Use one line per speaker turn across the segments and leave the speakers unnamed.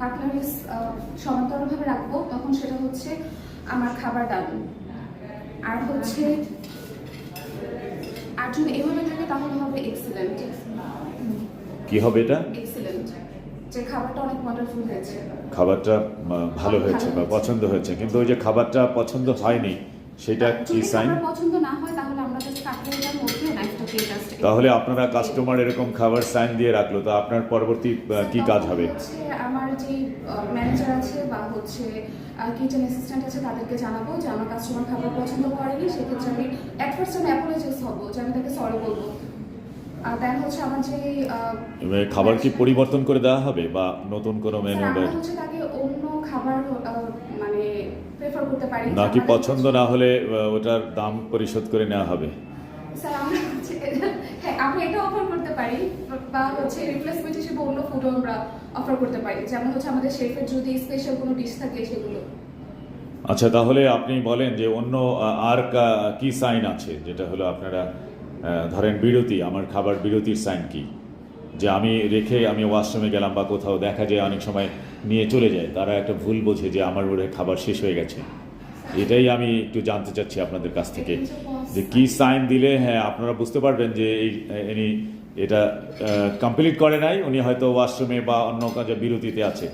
কাটলারিস সমান্তরালভাবে রাখবো, তখন সেটা হচ্ছে আমার খাবার ডান। আর হচ্ছে আর যদি এভাবে থাকে তাহলে হবে এক্সিলেন্ট।
কি হবে এটা?
এক্সিলেন্ট, যে খাবারটা অনেক ওয়ান্ডারফুল হয়েছে,
খাবারটা ভালো হয়েছে বা পছন্দ হয়েছে, কিন্তু ওই যে খাবারটা পছন্দ হয়নি সেটা কি সাইন?
যদি পছন্দ না হয় তাহলে আমরা জাস্ট কাটলারিটার মধ্যে নাইফটাকে জাস্ট।
তাহলে আপনারা কাস্টমার এরকম খাবার সাইন দিয়ে রাখলো, তো আপনার পরবর্তী কি কাজ হবে?
আমার যে ম্যানেজার আছে বা হচ্ছে কিচেন অ্যাসিস্ট্যান্ট আছে তাদেরকে জানাবো যে আমার কাস্টমার খাবার পছন্দ করেনি, সেক্ষেত্রে আমি ফার্স্ট আমি অ্যাপোলজাইজ হবো, যে আমি তাকে সরি বলবো। আর দেন হচ্ছে আমার যে
খাবার কি পরিবর্তন করে দেওয়া হবে বা নতুন কোনো মেনু
আমরা হচ্ছে তাকে অন্য খাবার মানে প্রেফার করতে পারি,
নাকি পছন্দ না হলে ওটার দাম পরিশোধ করে নেওয়া হবে?
স্যার আমরা হচ্ছে হ্যাঁ আমরা এটা অফার করতে পারি, বা হচ্ছে রিপ্লেসমেন্ট হিসেবে অন্য ফুডও আমরা অফার করতে পারি, যেমন হচ্ছে আমাদের শেফের যদি স্পেশাল কোনো ডিশ থাকে সেগুলো।
আচ্ছা, তাহলে আপনি বলেন যে অন্য আর কি সাইন আছে, যেটা হলো আপনারা ধরেন বিরতি, আমার খাবার বিরতির সাইন কি? যে আমি রেখে আমি ওয়াশরুমে গেলাম বা কোথাও দেখা যায় অনেক সময় নিয়ে চলে যায়, তারা একটা ভুল বোঝে যে আমার বোধহয় খাবার শেষ হয়ে গেছে। এটাই আমি একটু জানতে চাচ্ছি আপনাদের কাছ থেকে, যে কি সাইন দিলে হ্যাঁ আপনারা বুঝতে পারবেন যে ইনি এটা কমপ্লিট করে নাই, উনি হয়তো ওয়াশরুমে বা অন্য কাজে বিরতিতে আছে।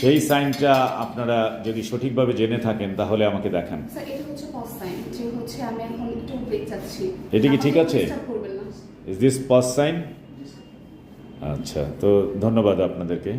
সেই সাইনটা আপনারা যদি সঠিকভাবে জেনে থাকেন তাহলে আমাকে দেখান।
স্যার এটা হচ্ছে পজ সাইন, যে হচ্ছে আমি এখন একটু ব্রেক চাচ্ছি।
এটা কি ঠিক আছে?
করবেন না।
Is this pause sign? আচ্ছা, তো ধন্যবাদ আপনাদেরকে।